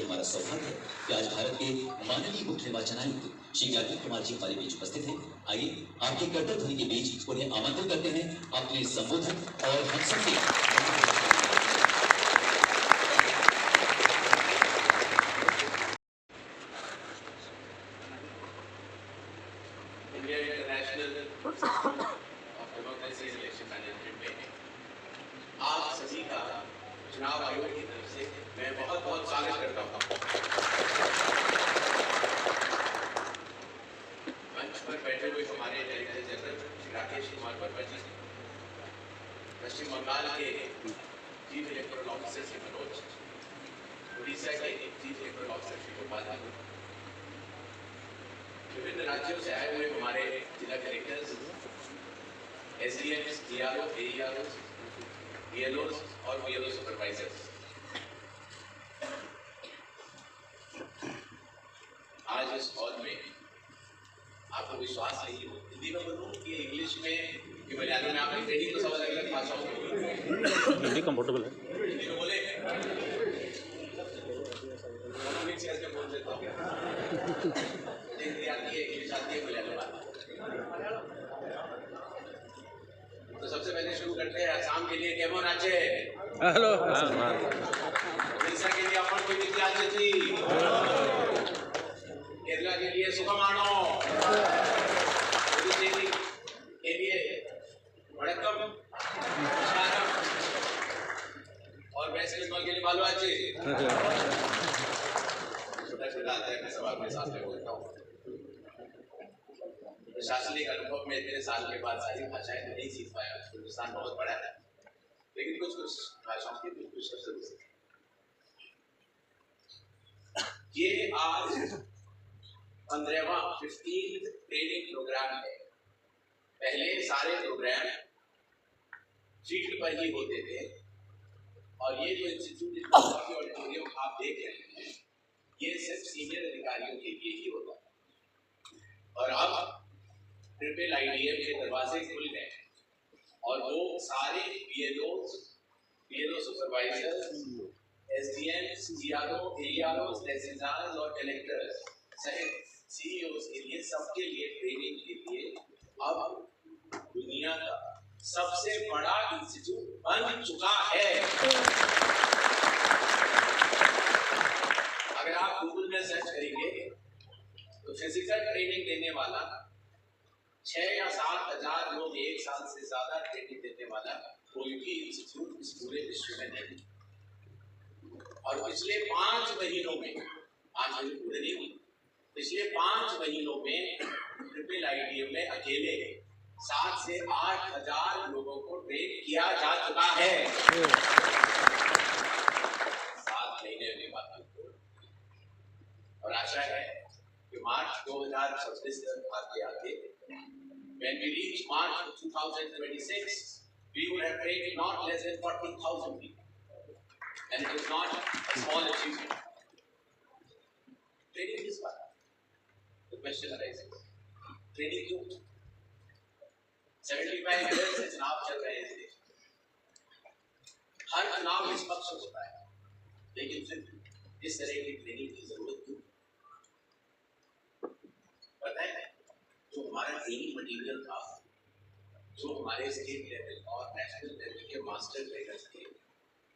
हमारा सौभाग्य है कि आज भारत के माननीय मुख्य निर्वाचन आयुक्त श्री ज्ञानदीप कुमार जी हमारे बीच उपस्थित हैं। आइए आपके कर्तव्य ध्वनि के बीच उन्हें आमंत्रित करते हैं अपने संबोधन और हम सबके आप सभी का चुनाव आयोग की तरफ से मैं बहुत बहुत स्वागत करता हूँ। मंच पर बैठे हुए हमारे डायरेक्टर जनरल श्री राकेश कुमार वर्मा जी, पश्चिम बंगाल के chief electoral officer Shri Manoj, Orissa के chief electoral officer Shri Gopal ji, विभिन्न राज्यों से आए हुए हमारे जिला collectors, SDMs, DRO, AERO, BLO और बीएलओ सुपरवाइजर्स, आज इस हॉल में आपको विश्वास नहीं हो, हिंदी में बोलूं कि इंग्लिश में कि मलयालम में, आपने ट्रेनिंग तो सब अलग अलग भाषाओं में हिंदी कंफर्टेबल है, हिंदी में बोले कैसे बोल देता हूँ, हिंदी आती है, इंग्लिश आती है, मलयालम आती है। तो सबसे पहले शुरू करते हैं असम के लिए केमन आचे, हेलो, उड़ीसा के लिए अपन कोई कितनी आचे थी, केरला के लिए सुखमानो, पुडुचेरी के लिए वड़क्कम, और वेस्ट बंगाल के लिए बालू आचे। छोटा छोटा आता है, मैं सवाल में साथ में बोलता हूँ। प्रशासनिक अनुभव में इतने साल के बाद सारी भाषाएं तो नहीं सीख पाया, हिंदुस्तान बहुत बड़ा है, लेकिन कुछ कुछ भाषाओं के कुछ शब्द ये आज 15वां 15th ट्रेनिंग प्रोग्राम है। पहले सारे प्रोग्राम फील्ड पर ही होते थे और ये जो इंस्टीट्यूट ऑडिटोरियम आप देख रहे हैं, ये सिर्फ सीनियर अधिकारियों के लिए ही होता है। और अब ट्रिपल आईडीएम के दरवाजे खुल गए और वो सारे बीएलओ सुपरवाइजर्स, एसडीएम्स, जीआरओ, एईआरओ, तहसीलदार और कलेक्टर्स सहित सीईओस के लिए, सबके लिए ट्रेनिंग के लिए अब दुनिया का सबसे बड़ा इंस्टीट्यूट बन चुका है। अगर आप गूगल में सर्च करेंगे तो फिजिकल ट्रेनिंग देने वाला 6 या 7 हजार लोग एक साल से ज्यादा ट्रेनिंग देने वाला कोई भी इंस्टीट्यूट इस पूरे विश्व में नहीं। और पिछले 5 महीनों में, 5 महीने पूरे नहीं हुए, पिछले 5 महीनों में ट्रिपल आईडीएम में अकेले 7 से 8 हजार लोगों को ट्रेन किया जा चुका है। 7 महीने में बात और आशा है कि मार्च 2026 तक आगे आगे when we reach March 2026, we will have trained not less than 40,000 people, and it is not a small achievement. Training is what? The question arises. Training क्यों? 75 years से चुनाव चल रहे थे। हर चुनाव निष्पक्ष होता है, लेकिन फिर इस तरह की ट्रेनिंग की जरूरत क्यों? पता है, जो हमारा ट्रेनिंग मटेरियल था, जो हमारे स्टेट लेवल और नेशनल लेवल के मास्टर ट्रेनर्स थे,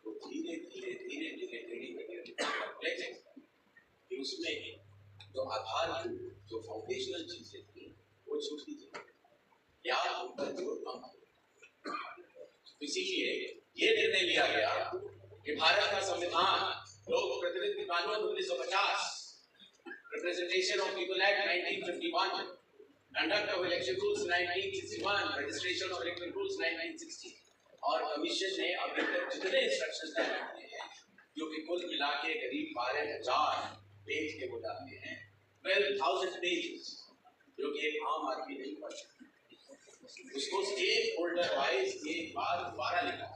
वो धीरे धीरे ट्रेनिंग मटेरियल कॉम्प्लेक्स है कि उसमें जो आधारभूत, जो फाउंडेशनल चीजें थी, वो छूटती थी या उनका जोर कम था। इसीलिए ये निर्णय लिया गया कि भारत का संविधान, लोक प्रतिनिधि कानून 1950, Representation of People Act 1951, Conduct of Election Rules 1961, Registration of Electoral Rules 1960 और कमीशन ने अभी तक जितने इंस्ट्रक्शंस जारी किए हैं, जो कि कुल मिला के करीब 12,000 पेज के वो डालते हैं, 12,000 पेजेस, जो कि एक आम आदमी नहीं पढ़ सकता। उसको स्टेक होल्डर वाइज एक बार दोबारा लिखा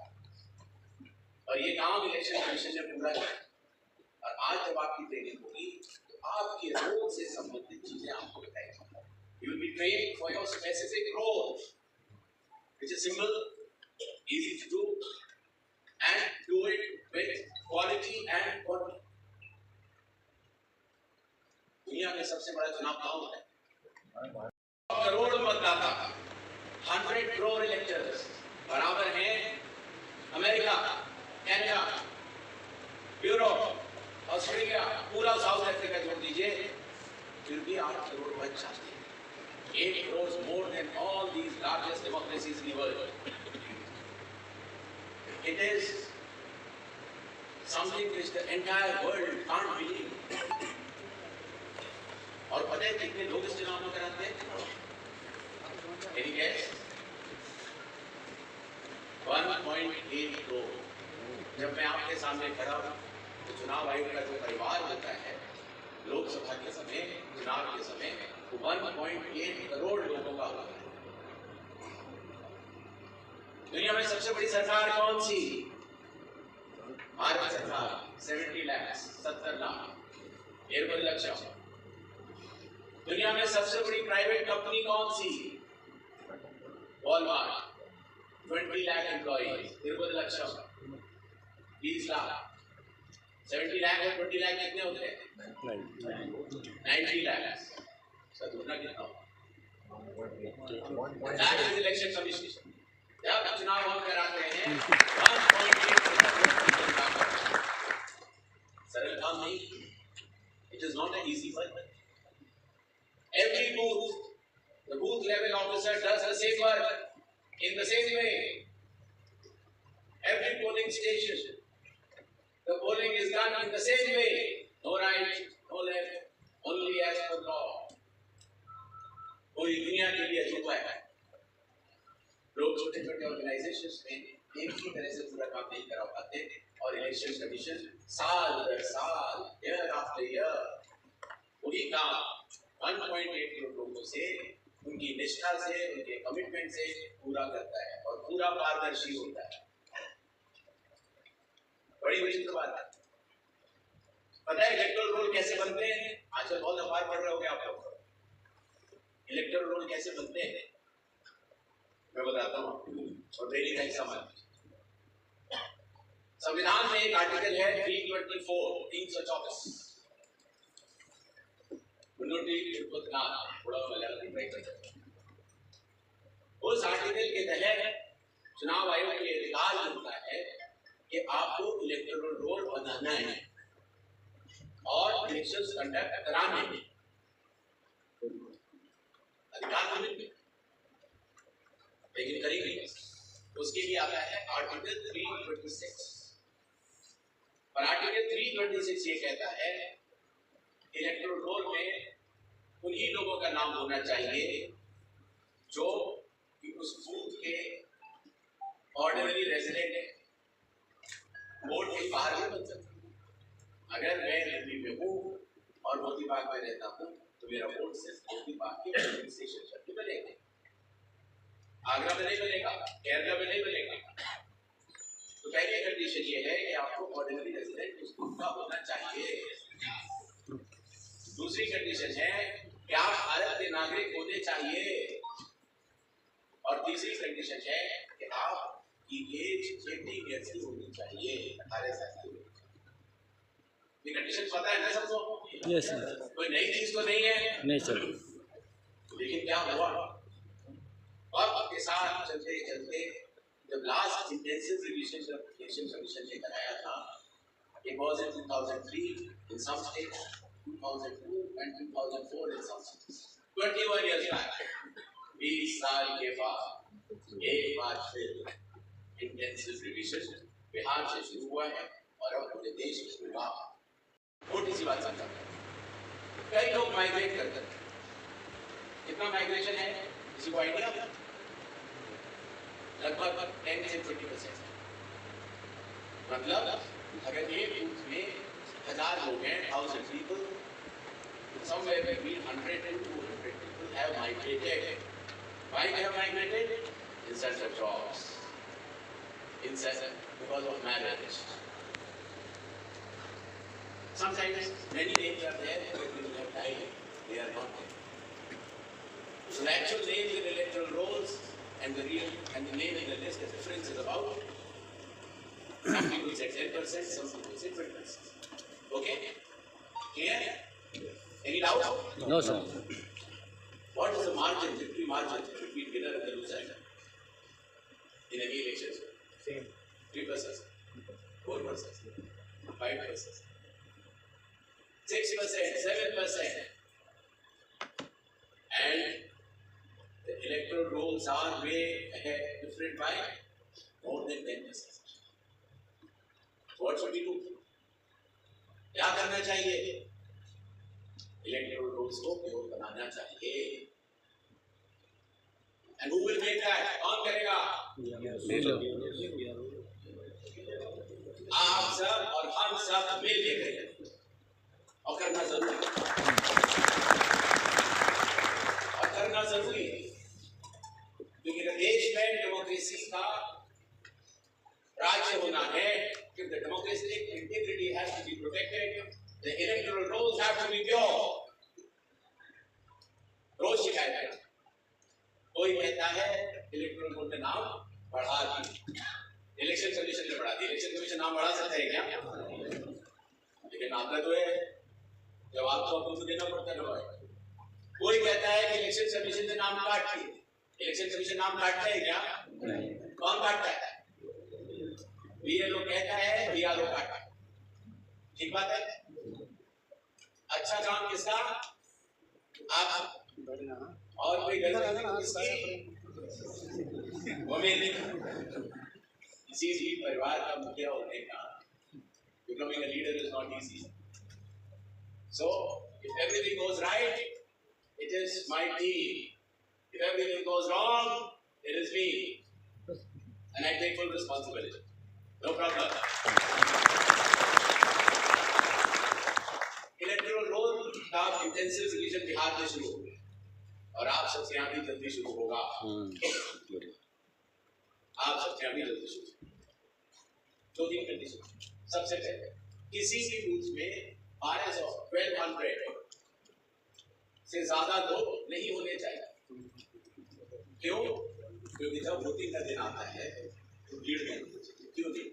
और ये काम इलेक्शन कमीशन ने पूरा किया। और आज जब आपकी ट्रेनिंग होगी तो आपके रोल से संबंधित चीजें आपको बताई जाएंगी। You will be trained for your specific role, which is simple, easy to do, and do it with quality and quantity. दुनिया में सबसे बड़ा चुनाव कहाँ होता है? करोड़ मतदाता, 100 करोड़ इलेक्टर्स बराबर हैं अमेरिका, कनाडा, यूरोप, ऑस्ट्रेलिया, पूरा साउथ अफ्रीका जोड़ दीजिए, फिर भी 8 करोड़ बच जाते हैं. 8 crores more than all these largest democracies in the world. It is something which the entire world can't believe. और पता है कितने लोग इस चुनाव में कराते हैं? Any guess? 1.8 करोड़. जब मैं आपके सामने खड़ा हूं तो चुनाव आयोग का जो परिवार होता है लोकसभा के समय, चुनाव के समय 1.8 करोड़ लोगों का होता है. दुनिया में सबसे बड़ी सरकार कौन सी? भारत सरकार. 70 लाख, 70 लाख. 1.5 लाख. दुनिया में सबसे बड़ी प्राइवेट कंपनी कौन सी? वॉलमार्ट. 20 लाख एम्प्लॉइज. 1.5 लाख. 20 लाख. 70 लाख और 20 लाख कितने होते हैं? 90 लाख. सर दूसरा कितना होगा? इलेक्शन कमीशन जब चुनाव हम कराते हैं 1.8% सरल काम नहीं. It is not an easy work. Every booth, the booth level officer does the same work in the same way. Every polling station, the polling is done in the same way. No right, no left, only as per law. पूरी दुनिया के लिए अजूबा है. लोग छोटे छोटे organisations में एक ही तरह से पूरा काम नहीं करा पाते और इलेक्शन कमीशन साल दर साल, ईयर आफ्टर ईयर वही काम 1.8 करोड़ लोगों से, उनकी निष्ठा से, उनके कमिटमेंट से पूरा करता है और पूरा पारदर्शी होता है. बड़ी विचित्र बात है. पता है इलेक्टोरल रोल कैसे बनते हैं? आजकल बहुत अखबार पढ़ रहे होंगे आप लोग. इलेक्टोरल रोल कैसे बनते हैं मैं बताता हूँ और देरी का हिस्सा मान. संविधान में एक आर्टिकल है 324. उस आर्टिकल के तहत चुनाव आयोग के अधिकार मिलता है कि आपको इलेक्टोरल रोल बनाना है और इलेक्शंस कंडक्ट कराने हैं. अधिकार तो मिलते लेकिन करेंगे. उसके लिए आता है आर्टिकल 326 और आर्टिकल 326 ये कहता है इलेक्टोरल रोल में उन्हीं लोगों का नाम होना चाहिए जो कि उस बूथ के ऑर्डिनरी रेजिडेंट है. वोट के बाहर नहीं बन सकते. अगर मैं दिल्ली में हूँ और मोती बाग में रहता हूँ तो मेरा वोट सिर्फ मोती बाग के स्टेशन पर बनेगा. आगरा में नहीं बनेगा, केरला में नहीं बनेगा. तो पहली कंडीशन ये है कि आपको ऑर्डिनरी रेजिडेंट उस बूथ का होना चाहिए. दूसरी कंडीशन है कि आप भारत के नागरिक होने चाहिए और तीसरी कंडीशन है कि आपकी एज 18 ईयर्स की होनी चाहिए. 18 साल की. ये कंडीशन पता है ना सबको? यस. कोई नई चीज तो नहीं है. नहीं सर. लेकिन क्या हुआ वक्त के साथ चलते चलते जब last intensive revision election commission ने कराया था, it was in 2003 in some states, 2002 and 2004 in some states. 21 years back. 20 साल के बाद एक बार फिर इंटेंसिव रिवीजन बिहार से शुरू हुआ है और अब पूरे देश में शुरू हुआ. छोटी सी बात समझा. कई लोग माइग्रेट करते हैं. कितना माइग्रेशन है किसी को आइडिया? लगभग 10 से 20%. मतलब अगर एक बूथ में 1000 लोग हैं, 1000 people, somewhere between 100 and 200 people have migrated. Why they have migrated? In search of jobs, in search because of marriage. Sometimes many names are there, but people have died. They are not there. So the actual names in electoral rolls and the real and the name in the list, the difference is about. Some people say 10%, some people say 20%. Okay? Clear? Any doubt? No, sir. What is the margin, victory margin between winner and the loser in any elections? Same. 3%, 4%, 5%, 6%, 7%. And the electoral rolls are way ahead, different by more than 10%. What should we do? क्या करना चाहिए? Electoral rolls को pure बनाना चाहिए. And who will make that? कौन करेगा? ले लो. आप सब और हम सब मिल के करेंगे और करना जरूरी है. और करना जरूरी है क्योंकि देश में डेमोक्रेसी का राज्य होना है. If the democratic integrity has to be protected, the electoral rolls have to be pure. रोज शिकायत है. कोई कहता है इलेक्टोरल रोल का नाम बढ़ा दी, इलेक्शन कमीशन ने बढ़ा दी. इलेक्शन कमीशन नाम बढ़ा सकता है क्या? लेकिन आता तो है, जवाब तो आपको देना पड़ता है ना भाई. कोई कहता है कि इलेक्शन कमीशन ने नाम काट दिए. इलेक्शन कमीशन नाम काटता है क्या? कौन काटता है? बीएलओ कहता है, बीआरओ काटा. ठीक बात है. अच्छा काम किसका? आप और कोई गलती किसकी? वो मेरी. इसी परिवार का मुखिया होने का becoming a leader is not easy. So if everything goes right, it is my team. If everything goes wrong, it is me, and I take full responsibility. No problem. Electoral roll का intensive revision Bihar में शुरू हो गया और आप सबसे यहाँ भी जल्दी शुरू होगा. आप सबसे यहाँ भी जल्दी शुरू. 2-3 कंडीशन. सबसे पहले किसी भी बूथ में 1200 से ज्यादा लोग नहीं होने चाहिए. क्यों? क्योंकि जब वोटिंग का दिन आता है तो भीड़ नहीं होती. क्यों नहीं?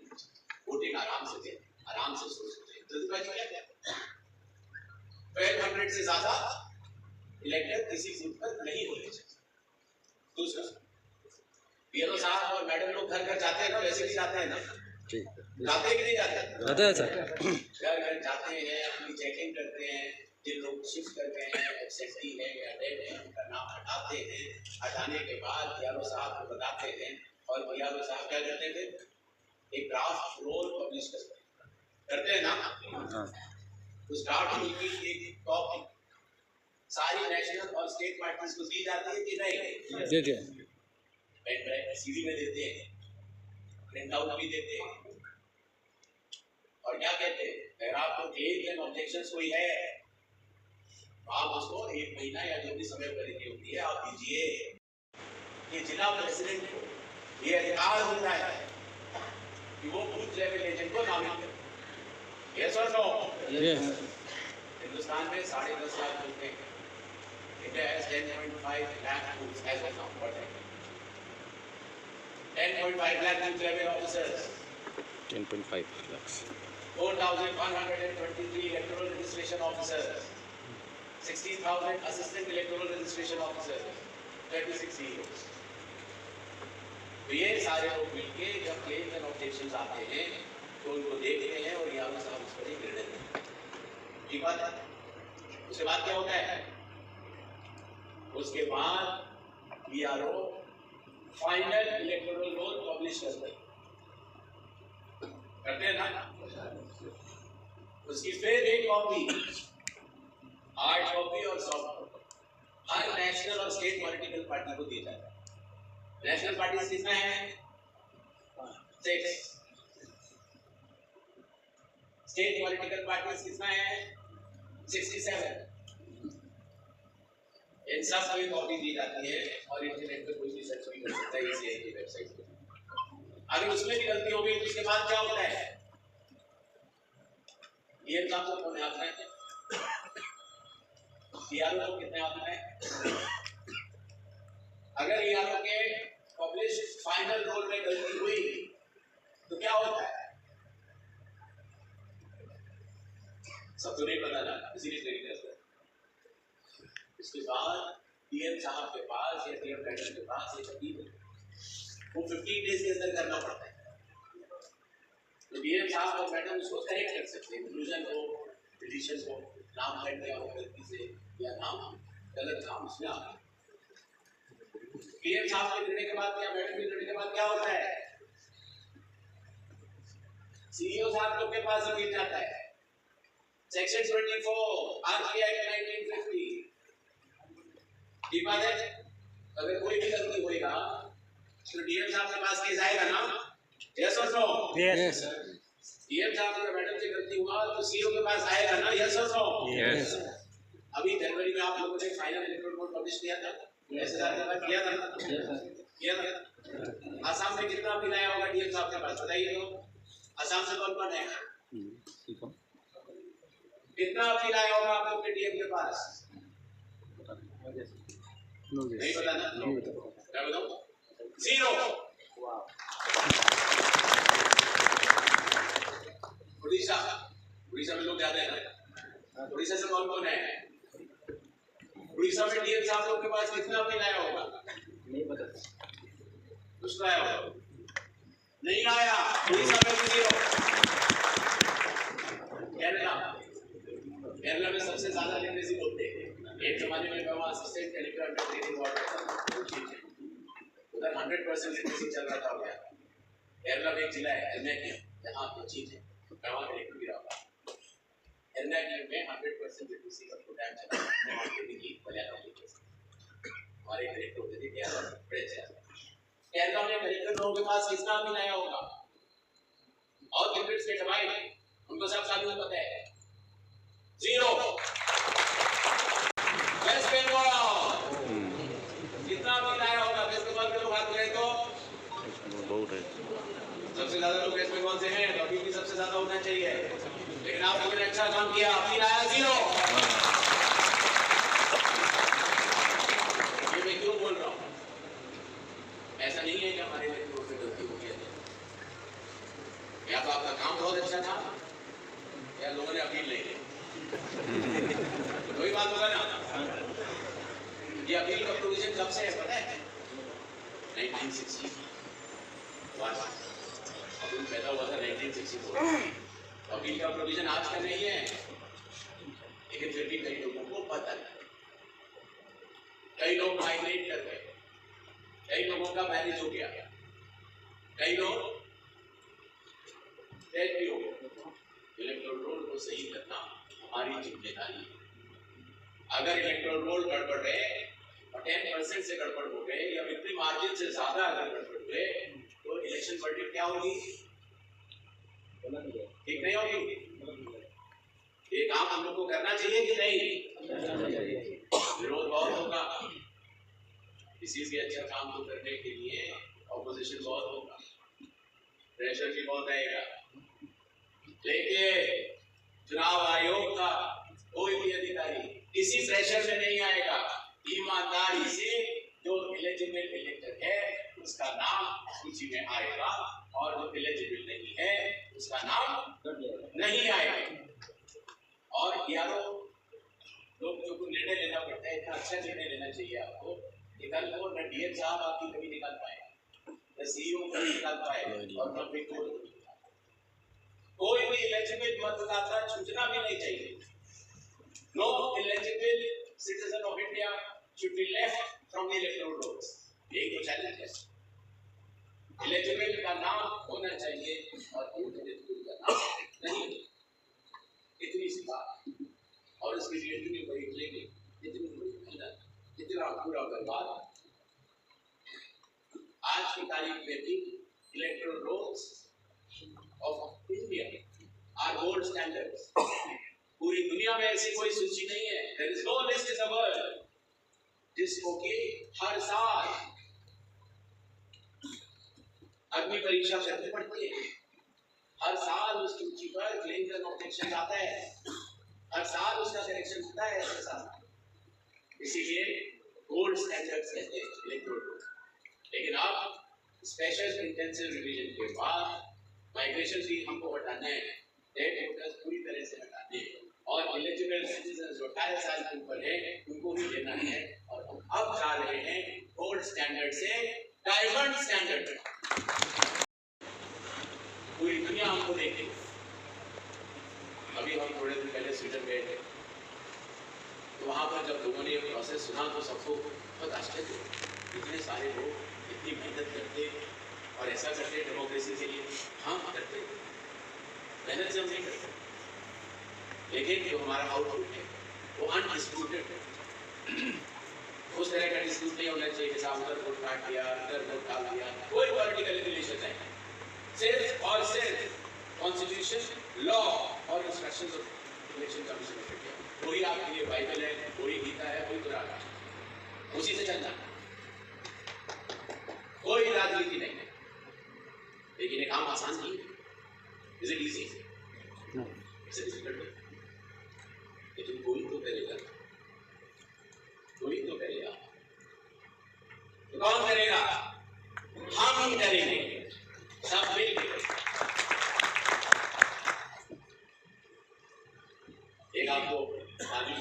वोटिंग आराम से दे, आराम से सोच सकते हैं. जल्दबाजी क्या है? 1200 से ज्यादा इलेक्टर किसी बूथ पर नहीं होने चाहिए. दूसरा, बीएलओ साहब और मैडम लोग घर घर जाते हैं ना, वैसे भी जाते हैं ना. जाते हैं कि नहीं जाते? जाते हैं सर. घर घर जाते हैं, अपनी चेकिंग करते हैं. जिन लोग शिफ्ट करते हैं, एब्सेंटी है या डेड है, उनका नाम हटाते हैं. हटाने के बाद बीएलओ साहब को बताते हैं और बीएलओ साहब क्या करते थे? एक ड्राफ्ट रोल पब्लिश करते हैं ना. उस ड्राफ्ट रोल की एक कॉपी सारी नेशनल और स्टेट पार्टीज को दी जाती है कि नहीं? देते हैं. सीडी में देते हैं, प्रिंट आउट भी देते हैं. और क्या कहते हैं? अगर आपको क्लेम्स एंड ऑब्जेक्शंस कोई है, आप उसको 1 महीना या जो भी समय परिधि होती है आप दीजिए. ये जिला प्रेसिडेंट को ये अधिकार होता है कि वो बूथ लेवल एजेंट को नामित करे. यस और नो? यस. हिंदुस्तान में 10.5 लाख लोग हैं. India has 10.5 lakh booths as of now. What है 10.5 lakh booth level officers, 10.5 lakhs. 4,123 electoral registration officers, 16,000 assistant electoral registration officers, 36 CEOs. तो ये सारे लोग मिलके जब क्लेम्स एंड ऑब्जेक्शंस आते हैं तो उनको देखते हैं और यहाँ साहब उस पर एक निर्णय लेते हैं. ठीक बात है. उसके बाद क्या होता है? उसके बाद BRO final electoral roll publish करते हैं ना. उसकी फिर एक कॉपी, हार्ड कॉपी और सॉफ्ट कॉपी हर नेशनल और स्टेट पॉलिटिकल पार्टी को दी जाती है. नेशनल पार्टी कितना है? 6. स्टेट पॉलिटिकल पार्टी कितना है? 67. इन सब को कॉपी दी जाती है और इंटरनेट पे कोई भी सर्च भी कर सकता है इसी की वेबसाइट पे. अगर उसमें भी गलती हो गई तो उसके बाद क्या होता है? ये काम तो कौन आता है? बीआरओ को कितने आता है? अगर बीआरओ के पब्लिश फाइनल रोल में गलती हुई तो क्या होता है? सब तो नहीं पता ना, इसीलिए ट्रेनिंग करते हैं. बाद डीएम साहब के पास या डीएम मैडम के पास एक अपील वो 15 डेज के अंदर करना पड़ता है। तो डीएम साहब और मैडम उसको करेक्ट कर सकते हैं, इंक्लूजन को, डिलीशन को, नाम हट गया हो गलती से या नाम गलत नाम उसमें आ गया। डीएम साहब के निर्णय के बाद या मैडम के निर्णय के बाद क्या होता है? सीईओ साहब लोग के पास अपील जाता है। सेक्शन 24 आरटीआई एक्ट 1950 ठीक बात है। अगर कोई भी गलती होएगा तो डीएम साहब के पास केस आएगा ना? यस और नो? यस डीएम साहब और मैडम से गलती हुआ तो सीईओ के पास आएगा ना? यस और नो? यस अभी जनवरी में आप लोगों ने फाइनल इलेक्टोरल बोर्ड पब्लिश किया था, एसएसआर के बाद किया था, किया था। आसाम में कितना अपील आया होगा डीएम साहब के पास बताइए तो? आसाम से कौन कौन है? कितना अपील आया होगा आप लोग के डीएम के पास? नहीं पता ना? क्या बताऊं? 0। उड़ीसा, उड़ीसा में लोग ज्यादा है ना? उड़ीसा से कौन कौन है? उड़ीसा में डीएम साहब लोग के पास कितना अपील आया होगा? नहीं पता। उसका आया होगा? नहीं आया। उड़ीसा में भी 0। केरला, केरला में सबसे ज्यादा लिटरेसी बोलते हैं। एक जमाने में मैं वहाँ असिस्टेंट कलेक्टर ट्रेनिंग हुआ करता था, उधर 100% लिटरेसी चल रहा था क्या? केरला में एक जिला है एर्नाकुलम, जहाँ पे चीज है, मैं वहाँ कलेक्टर भी रहा। एर्नाकुलम में 100% लिटरेसी का प्रोग्राम चल रहा है, वहाँ पे भी मलयालम लिटरेसी हमारे कलेक्टर होते थे केरला में, बड़े अच्छे। केरला में कलेक्टर लोगों के पास कितना अपील आया होगा? और कितने स्टेट हमारे उनको सब सालों में पता है? 0। वेस्ट बंगाल कितना अपील आया होगा? वेस्ट बंगाल के लोग हाथ उठाएं तो बहुत है। सबसे ज्यादा लोग वेस्ट बंगाल से हैं, तो अपील भी सबसे ज्यादा होना चाहिए। लेकिन आप लोगों ने अच्छा काम किया, अपील आया 0। ये मैं क्यों बोल रहा हूँ? ऐसा नहीं है कि हमारे लोगों से गलती हो गई, या तो आपका काम बहुत अच्छा था या लोगों ने अपील नहीं की। वही बात होगा ना? ये अपील का प्रोविजन कब से है पता है? 1960 अपील पैदा हुआ था 1964। अपील का प्रोविजन आज का नहीं है, लेकिन फिर भी कई लोगों को पता नहीं। कई लोग माइग्रेट कर गए, कई लोगों का मैरिज हो गया, कई लोग डेथ भी हो गए। इलेक्टोरल रोल को सही करना हमारी जिम्मेदारी है। अगर इलेक्टोरल रोल गड़बड़ है और 10% से गड़बड़ हो गए या विक्ट्री मार्जिन से ज्यादा अगर गड़बड़ हुए तो इलेक्शन वर्डिक्ट क्या होगी? ठीक नहीं होगी। ये काम हम लोग को करना चाहिए कि नहीं? विरोध बहुत होगा, किसी भी अच्छा काम को करने के लिए ऑपोजिशन बहुत होगा, प्रेशर भी बहुत आएगा। लेकिन चुनाव आयोग का कोई भी अधिकारी किसी प्रेशर में नहीं आएगा। ईमानदारी से जो एलिजिबल इलेक्टर है उसका नाम सूची में आएगा और जो एलिजिबल नहीं है उसका नाम नहीं आएगा। और यारों लोग जो निर्णय लेना पड़ता है, इतना अच्छा निर्णय लेना चाहिए आपको कि कल को न डीएम साहब आपकी कभी निकाल पाए, न सीईओ कभी निकाल पाए और न कोई कोई भी एलिजिबल मतदाता छूटना भी नहीं चाहिए। No eligible citizen of India should be left from the electoral rolls. यही तो चैलेंज है। एलिजिबल का नाम होना चाहिए और इनएलिजिबल का नाम नहीं। इतनी सी बात, और इसके लिए इतनी बड़ी ट्रेनिंग, इतनी बड़ी मेहनत, इतना पूरा बर्बाद। आज की तारीख में भी electoral rolls of India are gold standards. पूरी दुनिया में ऐसी कोई सूची नहीं है। There is no list in the world जिसको कि हर साल अग्नि परीक्षा करनी पड़ती है। हर साल उस सूची पर क्लेम्स एंड ऑब्जेक्शन आता है, हर साल उसका सिलेक्शन होता है हर साल। इसीलिए गोल्ड स्टैंडर्ड्स कहते हैं इलेक्टोरल रोल। लेकिन अब स्पेशल इंटेंसिव रिवीजन के बाद माइग्रेशन भी हमको हटाना है, डेट वोटर्स पूरी तरह से हटाने हैं और एलिजिबल सिटीजन जो 18 साल के ऊपर है उनको भी लेना है। और हम अब जा रहे हैं गोल्ड स्टैंडर्ड से डायमंड स्टैंडर्ड तक। पूरी दुनिया हमको देखे। अभी हम थोड़े दिन पहले स्वीडन गए थे, तो वहां पर जब लोगों ने ये प्रोसेस सुना तो सबको बहुत आश्चर्य हुआ। इतने सारे लोग इतनी मेहनत करते और ऐसा करते डेमोक्रेसी के लिए। हाँ करते, मेहनत से हम नहीं करते, लेकिन जो हमारा आउटपुट है वो अनडिस्प्यूटेड है। उस तरह का डिस्प्यूट नहीं होना चाहिए जैसा उधर वोट काट दिया, इधर वोट डाल दिया, कोई पॉलिटिकल रिलेशन नहीं। सिर्फ और सिर्फ कॉन्स्टिट्यूशन, लॉ और instructions of election commission of India, वही आपके लिए बाइबल है, वही गीता है, वही कुरान है, उसी से चलना। कोई राजनीति नहीं है। लेकिन ये काम आसान नहीं है। Is it easy? It's difficult. लेकिन कोई तो करेगा, कोई तो करेगा। तो कौन करेगा? हम ही करेंगे, सब मिलकर। एक आपको कहानी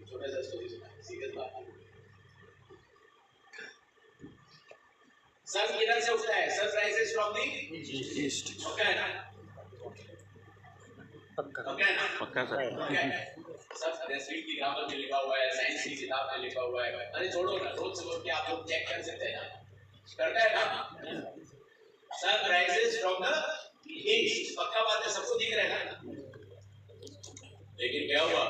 छोटा सा स्टोरी सुना, सीरियस बात है। सन किधर से उठता है? Sun rises from the east. Okay ना? ओके ना? पक्का सर। ओके। सब रेसिपी की किताब में लिखा हुआ है, साइंस की किताब में लिखा हुआ है। अरे छोड़ो ना, रोज सुबह के आप लोग चेक कर सकते हैं ना, करता है ना? Sun rises from the east, पक्का बात है, सबको दिख रहा है ना? लेकिन क्या हुआ,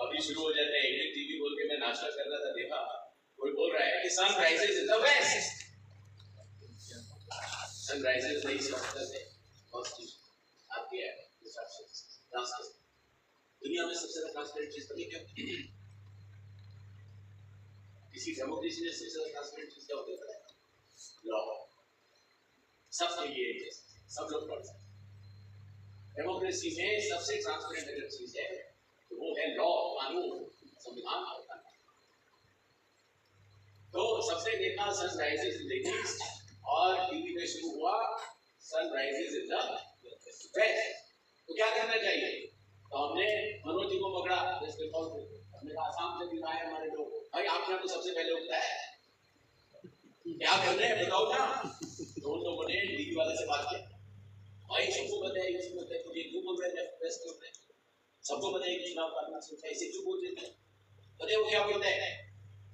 अभी शुरू हो जाते हैं। एक टीवी बोल के मैं नाश्ता कर रहा था, देखा कोई बोल रहा है कि sun rises in the west. Sun rises नहीं समझते थे कॉन्स्टिट्यूशन आपके है ट्रांसलेट। दुनिया में सबसे ज्यादा ट्रांसपेरेंट चीज पता क्या? किसी डेमोक्रेसी में सबसे ज्यादा ट्रांसपेरेंट चीज क्या होती है? लॉ। सबके लिए सब लोग पढ़ सकते। डेमोक्रेसी में सबसे ट्रांसपेरेंट अगर चीज है तो वो है लॉ, कानून, संविधान। तो सबसे देखा sun rises in the east, और टीवी में शुरू हुआ sun rises in the west. तो क्या करना चाहिए? तो हमने मनोज जी को पकड़ा, हमने कहा आसाम से दिखाए हमारे लोग, भाई आपके यहाँ तो सबसे पहले उठता है, क्या कर रहे हैं बताओ ना। तो उन लोगों ने टीवी वाले से बात किया, भाई सबको पता है, इसको पता है, तो ये क्यों बोल रहे हैं वेस्ट क्यों बोल रहे हैं? सबको पता है कि चुनाव करना सोचा, इसे क्यों बोल रहे हैं? पता है वो क्या बोलते हैं?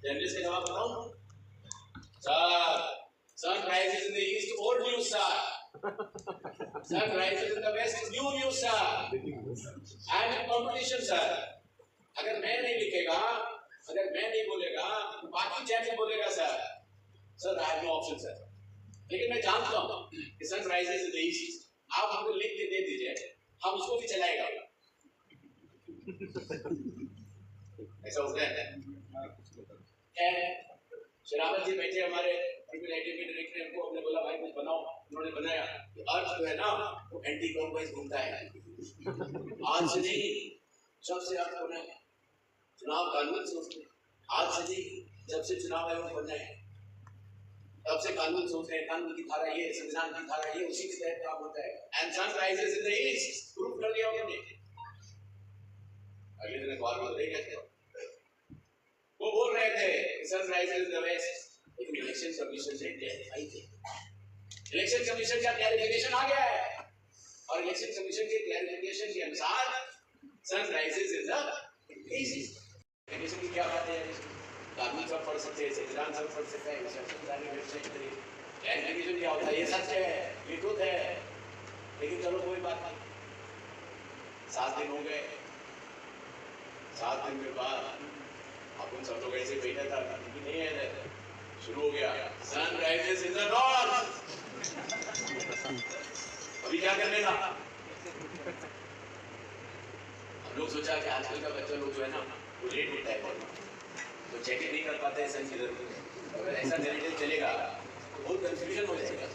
जर्नलिस्ट का जवाब बताऊं? Sir, sun rises in the east, old news sir. Sun rises in the west, new news sir. And competition sir. अगर मैं नहीं लिखेगा, अगर मैं नहीं बोलेगा, बाकी चैनल बोलेगा sir. Sir I have no option sir. लेकिन मैं जानता हूं कि sun rises in the east, आप हमको लिख के दे दीजिए, हम उसको भी चलाएगा। ऐसा होता है। शरावत जी बैठे हमारे डायरेक्टर, उनको हमने बोला भाई कुछ बनाओ, उन्होंने बनाया। अर्थ जो है ना वो एंटी क्लॉकवाइज घूमता है। आज से नहीं, सबसे अर्थ बना है चुनाव कानून सोचते हैं। आज से नहीं, जब से चुनाव आयोग बना है तब से कानून सोच रहे हैं, कानून की धारा ये, संविधान की धारा ये, उसी के तहत काम होता है। And sun rises in the east, prove कर दिया उन्होंने। अगले दिन अखबार बोल रहे क्या? वो बोल रहे थे sun rises in the west, लेकिन इलेक्शन कमीशन से क्लैरिफाई थे। इलेक्शन कमीशन का क्लैरिफिकेशन आ गया है, और इलेक्शन कमीशन के क्लैरिफिकेशन के अनुसार sun rises in the east. Commission की क्या बात है? कानून सब पढ़ सकते हैं, संविधान सब पढ़ सकते हैं, वेबसाइट पर क्लैरिफिकेशन क्या होता है? ये सच है, ये ट्रूथ है। लेकिन चलो कोई बात नहीं, 7 दिन हो गए। 7 दिन के बाद अपन सब लोग ऐसे बैठा था, नहीं है, शुरू हो गया sun rises in the north. अभी क्या करने का? हम लोग सोचा कि आजकल का बच्चा लोग जो है ना वो लेट उठता है बहुत, तो चेक नहीं कर पाते हैं सन किधर। अगर ऐसा नैरेटिव चलेगा तो बहुत कंफ्यूजन हो जाएगा।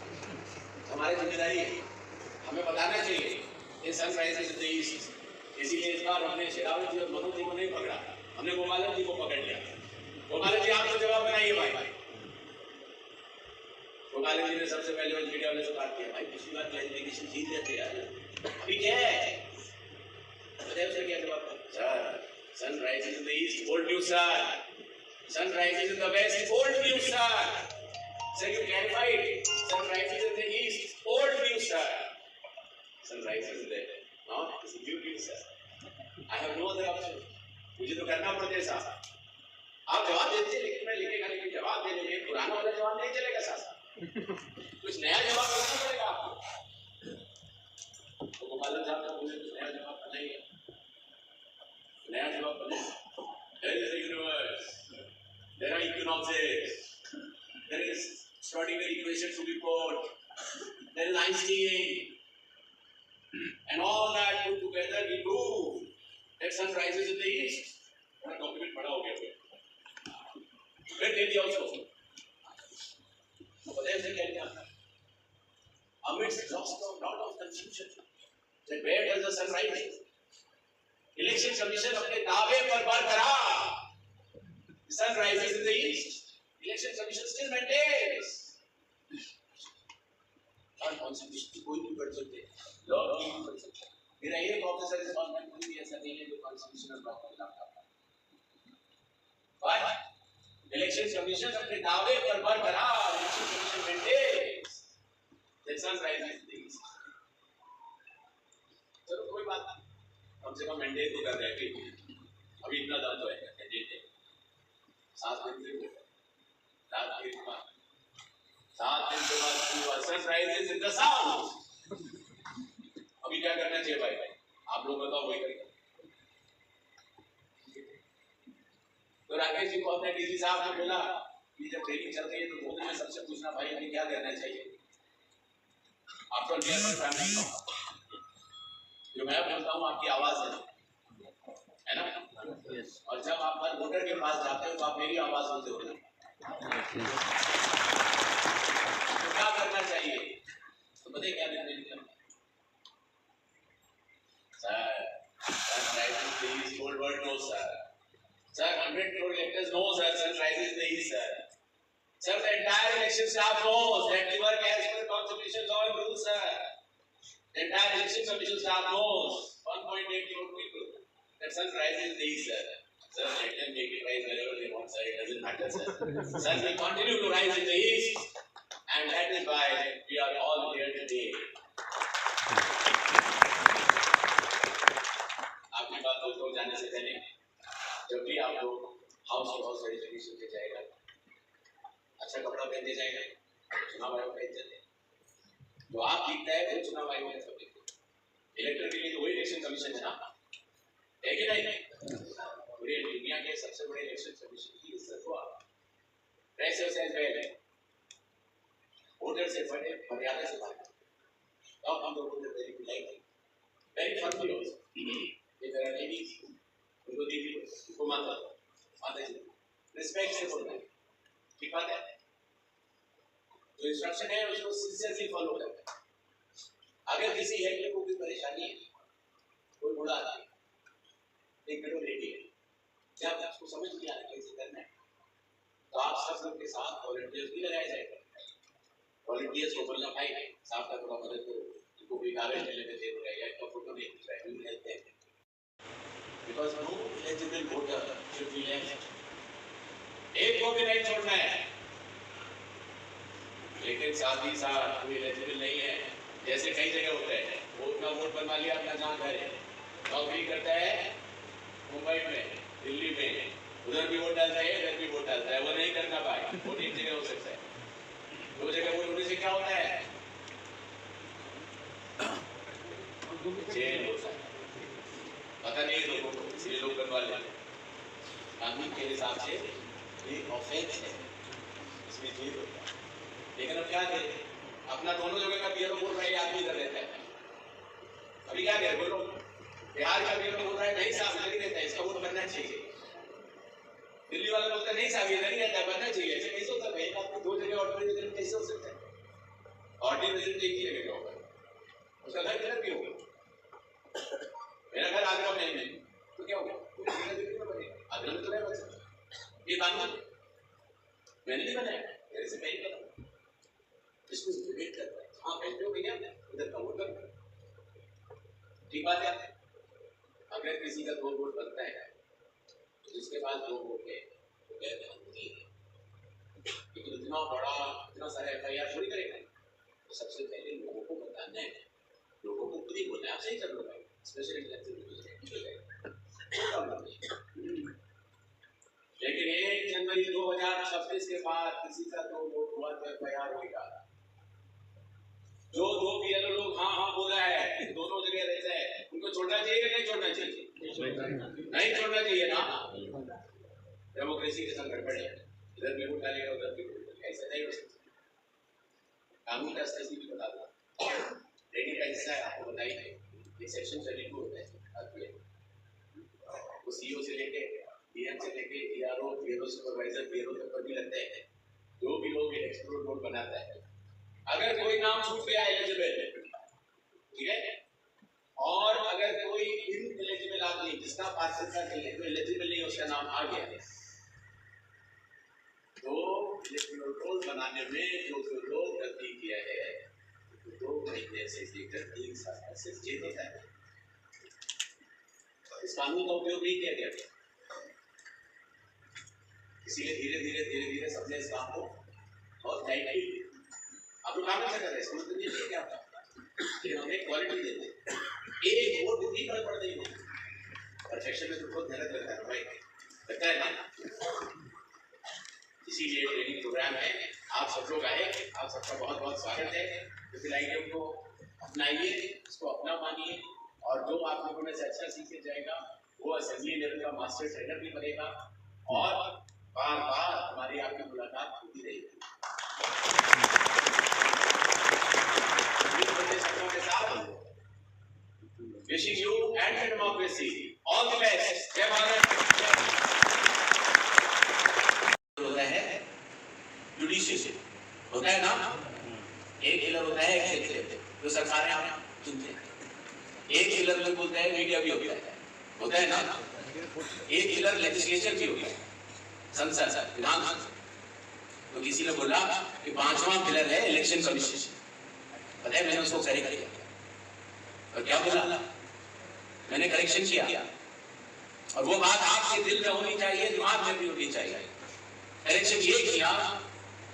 हमारी जिम्मेदारी है, हमें बताना चाहिए ये sun rises in the east. इसीलिए इस बार हमने शेरावत जी और मनोज जी को नहीं पकड़ा, हमने गोपालन जी को पकड़ लिया। गोपालन जी आप तो जवाब बनाइए भाई। गोपालन जी ने सबसे पहले वो मीडिया वाले से बात किया, भाई पिछली बार क्लैरिफिकेशन जीत लेते यार, अभी क्या है? बताया उसने क्या जवाब था? Sir, sun rises in the east, old news sir. Sun rises in the west, old news sir. Sir, you clarified. Sun rises in the east, old news sir. Sun rises in the north, is new news sir. I have no other option. मुझे तो करना पड़ता है साहब. आप जवाब देते हैं लेकिन मैं लिखेगा लेकिन जवाब देने में पुराना वाला जवाब नहीं चलेगा साहब. कुछ नया जवाब करना पड़ेगा आपको. तो गोपालन साहब का मुझे कुछ नया जवाब करना ही है. नया जवाब बने. There is a universe. There are equinoxes. There is Schrodinger equation to be put. There is Einstein. And all that put together we prove that sun rises in the east. What a document बड़ा हो गया. Let me also. तो पता है इसे क्या लिखा? Amidst lot of confusion. That where does the sun rise? Election Commission अपने दावे पर बरकरार. The sun rises in the east. Election Commission still maintains. और कॉन्स्टिट्यूशन की कोई नहीं पढ़ सकते, लॉ की नहीं पढ़ सकते. मेरा एक ऑफिसर इस गवर्नमेंट में भी ऐसा नहीं है जो कॉन्स्टिट्यूशनल लॉ को जानता हो. But Election Commission अपने दावे पर बरकरार. Election Commission maintains that sun rises in the east. चलो कोई बात नहीं, कम से कम मेंटेन तो कर रहे हैं. अभी इतना दाम तो है मेंटेन है. 7 दिन से रात के बाद 7 दिन के बाद sun rises in the south. अभी क्या करना चाहिए भाई? आप लोग बताओ, वही करेंगे. तो राकेश जी को अपने डीजी साहब ने बोला कि जब ट्रेनिंग चल रही है तो बोलने में सबसे पूछना, भाई हमें क्या करना चाहिए? आफ्टर ऑल मेरा फैमिली का जो मैं बोलता हूँ आपकी आवाज है ना. और जब आप हर वोटर के पास जाते हो तो आप मेरी आवाज सुनते हो ना. तो क्या करना चाहिए? तो बताइए क्या करना चाहिए? Sir, sun rises in the east, whole world knows sir. Sir, 100 crore electors know sir, sun rises in the east sir. Sir, the entire election staff knows that you work as per constitution law and rules sir. The entire election commission staff knows 1.8 crore people that sun rises in the east sir. Sir, let them make it rise wherever they want sir, it doesn't matter sir. Sun will continue to rise in the east, and that is why we are all here today. आपकी बात दोस्तों जाने से पहले जब भी आप लोग हाउस टू हाउस वेरिफिकेशन के जाएगा, अच्छा कपड़ा पहनते जाएगा, चुनाव आयोग का इज्जत है. जो आप लिखता है वो चुनाव आयोग ने सब लिखा. इलेक्टर के लिए तो वही इलेक्शन कमीशन है ना, है कि नहीं? पूरे दुनिया के सबसे बड़े इलेक्शन कमीशन की इज्जत हो आप. प्रेस से पहले वोटर से पहले मर्यादा से बात. अब हम लोगों ने वेरी फर्मली हो ये तरह नहीं दी उनको दीदी को माता जी रिस्पेक्ट से बोलना है. ठीक बात है. जो इंस्ट्रक्शन है उसको सिंसियरली फॉलो करना है. अगर किसी हेल्पर को कोई परेशानी है, कोई बूढ़ा आदमी एक मिनट रेडी है, जब आपको समझ नहीं आ रहा कैसे करना है तो आप सब लोग के साथ वॉलंटियर्स भी लगाए जाएंगे. वॉलंटियर्स को बोलना, भाई साहब का थोड़ा मदद करो, इनको भी कागज लेने में देर हो रहा है, इनका फोटो नहीं दिख रहा है, will help them because no eligible voter should be left. एक को भी नहीं छोड़ना है. लेकिन साथ ही साथ कोई एलिजिबल नहीं है, जैसे कई जगह होता है, वो अपना वोट बनवा लिया, अपना जहाँ घर है, नौकरी करता है मुंबई में, दिल्ली में, उधर भी वोट डालता है, इधर भी वोट डालता है. वो नहीं करना भाई. वोट एक जगह हो सकता है, दो जगह वोट होने से क्या होता है? जेल होता है. पता नहीं लोगों को, इसलिए लोग बनवा लेते हैं. कानून के हिसाब से ये ऑफेंस है, इसमें जेल होता है. लेकिन अब क्या करें, अपना दोनों जगह का बीएलओ बोल रहा है, आदमी इधर रहता है. अभी क्या करें बोलो? बिहार का बीएलओ बोल रहा है नहीं साहब इधर ही रहता है, इसका वोट बनना चाहिए. दिल्ली वाला बोलता है नहीं साहब इधर ही रहता है, बनना चाहिए. ऐसे कैसे होता है? एक आदमी दो जगह ऑर्डर प्रेसिडेंट कैसे हो सकता है? ऑर्डर प्रेसिडेंट एक ही जगह होगा, उसका घर किधर भी होगा. मेरा घर आगरा में है तो क्या होगा? आगरा में तो नहीं बन सकता. ये कानून मैंने नहीं बनाया, मेरे से मैं ही बनाऊं. इसको डिबेट करता है. हाँ बैठे हो भैया, उधर का वोट करो. ठीक बात है. अगर किसी का 2 वोट बनता है तो जिसके पास 2 वोट है वो गैर कानूनी है, लेकिन इतना सारा FIR थोड़ी करेगा। तो सबसे पहले लोगों को बताना है, लोगों को खुद ही बोलना है, आप सही कर लो भाई, स्पेशल लेकिन 1 जनवरी 2026 के बाद किसी का 2 वोट हुआ तो FIR होगा। जो 2 BLO लोग हाँ बोल रहा है, दोनों जगह रहता है, उनको छोड़ना चाहिए कि नहीं छोड़ना चाहिए? नहीं छोड़ना चाहिए ना। डेमोक्रेसी के संग गड़बड़ है, इधर भी वोट डालेगा उधर भी वोट डालेगा, ऐसा नहीं हो सकता। कानून का स्थिति भी बता दो, ट्रेनिंग का हिस्सा है, आपको बताइए ये सेक्शन 32 होता है, वो CEO से लेके DM से लेके DRO, BLO सुपरवाइजर, BLO तक पर भी लगते हैं। जो भी लोग एक्सप्लोर बोर्ड बनाता है, अगर कोई नाम छूट गया एलिजिबल, ठीक है, और अगर कोई इनएलिजिबल आदमी जिसका पात्रता नहीं है, तो एलिजिबल नहीं, उसका नाम आ गया, तो इलेक्टोरल रोल बनाने में जो लोग गलती किया है, तो 2 महीने से लेकर 3 साल तक से जेल होता है। इस कानून का उपयोग नहीं किया गया, इसीलिए धीरे धीरे सबने इस काम को बहुत टाइटली आप लोग काम कर रहे हैं, समझ लीजिए क्या कि हमें क्वालिटी देते हैं। एक वोट भी फर्क पड़ नहीं है, परफेक्शन में तो बहुत मेहनत लगता है भाई, लगता है ना। इसीलिए ट्रेनिंग प्रोग्राम है, आप सब लोग आए, आप सबका बहुत बहुत स्वागत है। इस आइडिया को अपनाइए, इसको अपना मानिए, और जो आप लोगों में से अच्छा सीख के जाएगा वो असेंबली लेवल का मास्टर ट्रेनर भी बनेगा, और बार बार हमारी आपकी मुलाकात होती रहेगी। Wishing you and the democracy all the best. जय भारत। होता है जुडिशियल, होता है ना, एक हिलर होता है एग्जीक्यूटिव, जो सरकारें आप चुनते हैं, एक हिलर लोग बोलते हैं मीडिया भी होता है ना, एक हिलर लेजिस्लेचर भी होता है, संसद विधान। तो किसी ने बोला कि 5वां पिलर है इलेक्शन कमीशन, पता है मैंने उसको करेक्ट किया, और क्या बोला, मैंने करेक्शन किया, और वो बात आपके दिल में होनी चाहिए, दिमाग में भी होनी चाहिए। करेक्शन ये किया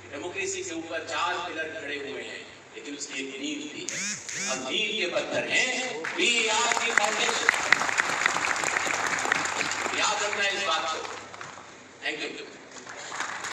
कि डेमोक्रेसी के ऊपर 4 पिलर खड़े हुए हैं, लेकिन उसकी एक नींव थी, अब नींव के पत्थर हैं, वी आर द फाउंडेशन। याद रखना इस बात को। Thank you.